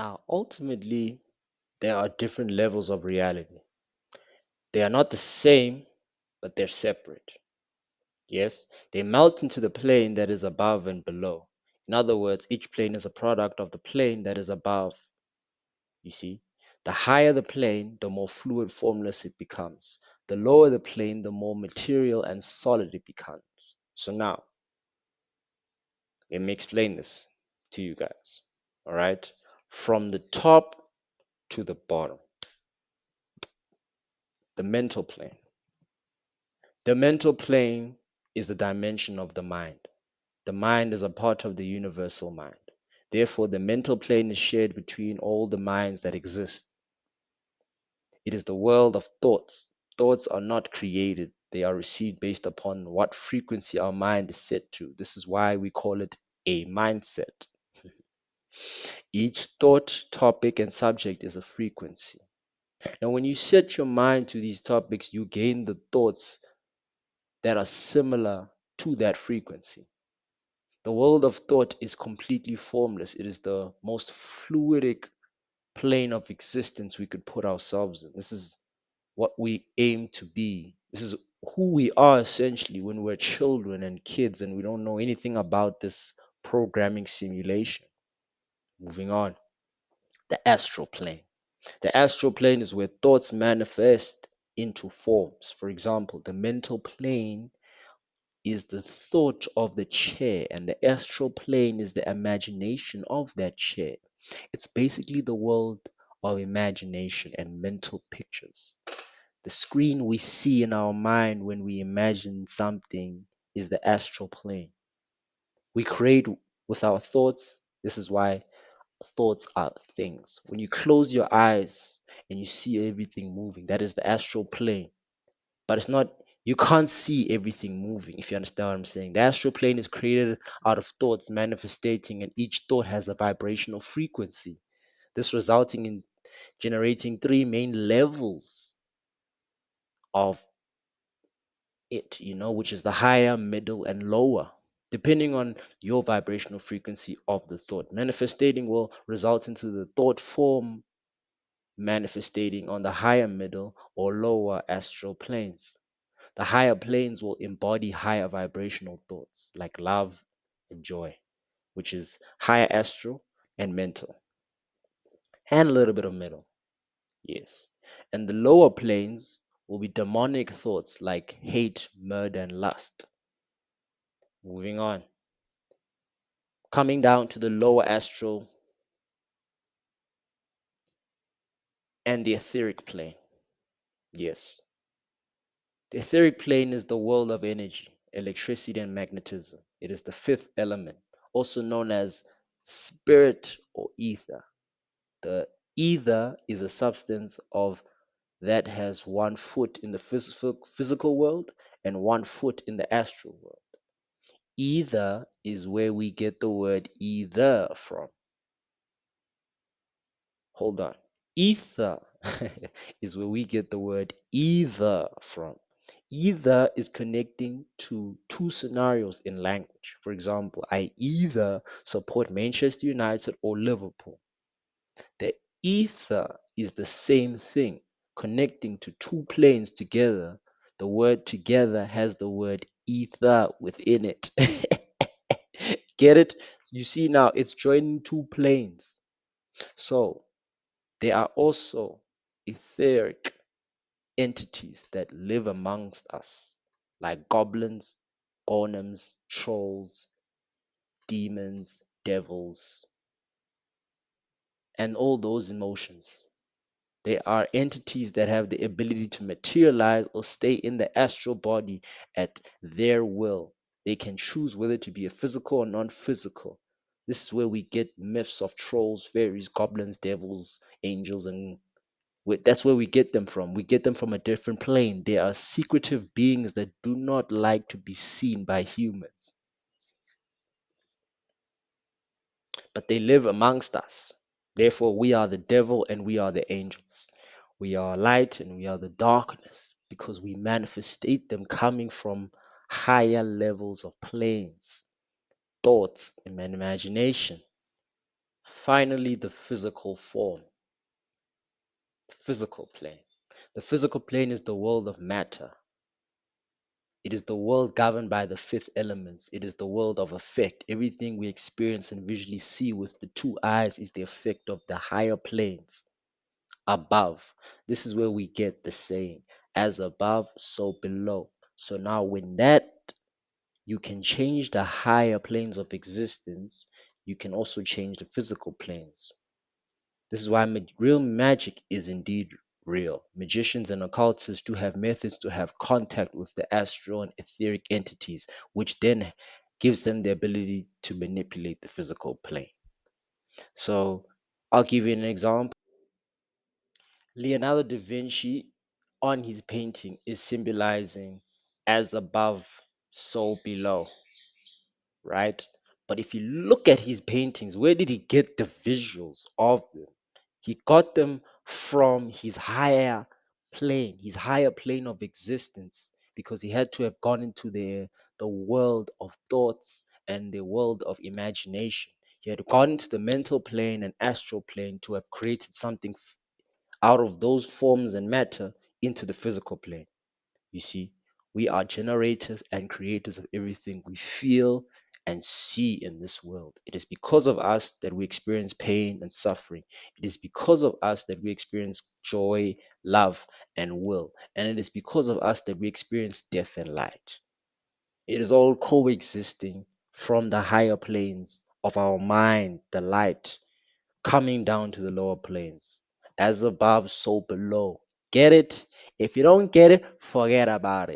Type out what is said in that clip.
Now, ultimately, there are different levels of reality. They are not the same, but they're separate. Yes, they melt into the plane that is above and below. In other words, each plane is a product of the plane that is above. You see, the higher the plane, the more fluid, formless it becomes. The lower the plane, the more material and solid it becomes. So now, let me explain this to you guys. All right, from the top to the bottom, the mental plane. The mental plane is the dimension of the mind. The mind is a part of the universal mind. Therefore, the mental plane is shared between all the minds that exist. It is the world of thoughts. Thoughts are not created, they are received based upon what frequency our mind is set to. This is why we call it a mindset. Each thought, topic, and subject is a frequency. Now, when you set your mind to these topics, you gain the thoughts that are similar to that frequency. The world of thought is completely formless. It is the most fluidic plane of existence we could put ourselves in. This is what we aim to be. This is who we are essentially when we're children and kids and we don't know anything about this programming simulation. Moving on, the astral plane. The astral plane is where thoughts manifest into forms. For example, the mental plane is the thought of the chair, and the astral plane is the imagination of that chair. It's basically the world of imagination and mental pictures. The screen we see in our mind when we imagine something is the astral plane. We create with our thoughts. This is why thoughts are things. When you close your eyes and you see everything moving, that is the astral plane. But it's not, you can't see everything moving, if you understand what I'm saying. The astral plane is created out of thoughts manifesting, and each thought has a vibrational frequency. This resulting in generating three main levels of it, which is the higher, middle, and lower, depending on your vibrational frequency of the thought. Manifesting will result into the thought form manifesting on the higher, middle, or lower astral planes. The higher planes will embody higher vibrational thoughts like love and joy, which is higher astral and mental, and a little bit of middle. Yes. And the lower planes will be demonic thoughts like hate, murder, and lust. Moving on. Coming down to the lower astral and the etheric plane. Yes. The etheric plane is the world of energy, electricity, and magnetism. It is the fifth element, also known as spirit or ether. The ether is a substance of that has one foot in the physical world and one foot in the astral world. Ether is where we get the word either from. Hold on. Ether is where we get the word either from. Either is connecting to two scenarios in language. For example, I either support Manchester United or Liverpool. The ether is the same thing, connecting to two planes together. The word together has the word ether within it. Get it? You see now, it's joining two planes. So there are also etheric entities that live amongst us, like goblins, golems, trolls, demons, devils, and all those emotions. They are entities that have the ability to materialize or stay in the astral body at their will. They can choose whether to be a physical or non-physical. This is where we get myths of trolls, fairies, goblins, devils, angels, and that's where we get them from. We get them from a different plane. They are secretive beings that do not like to be seen by humans, but they live amongst us. Therefore, we are the devil and we are the angels. We are light and we are the darkness because we manifestate them coming from higher levels of planes, thoughts, and imagination. Finally, the physical form, physical plane. The physical plane is the world of matter. It is the world governed by the fifth elements. It is the world of effect. Everything we experience and visually see with the two eyes is the effect of the higher planes above. This is where we get the saying, as above, so below. So now, when that you can change the higher planes of existence, you can also change the physical planes. This is why real magic is indeed real. Magicians and occultists do have methods to have contact with the astral and etheric entities, which then gives them the ability to manipulate the physical plane. So I'll give you an example. Leonardo da Vinci on his painting is symbolizing as above, so below, right? But if you look at his paintings, where did he get the visuals of them? He got them from his higher plane of existence, because he had to have gone into the world of thoughts and the world of imagination. He had gone into the mental plane and astral plane to have created something out of those forms and matter into the physical plane. You see, we are generators and creators of everything we feel and see in this world. It is because of us that we experience pain and suffering. It is because of us that we experience joy, love, and will. And it is because of us that we experience death and light. It is all coexisting from the higher planes of our mind, the light, coming down to the lower planes. As above, so below. Get it? If you don't get it, forget about it.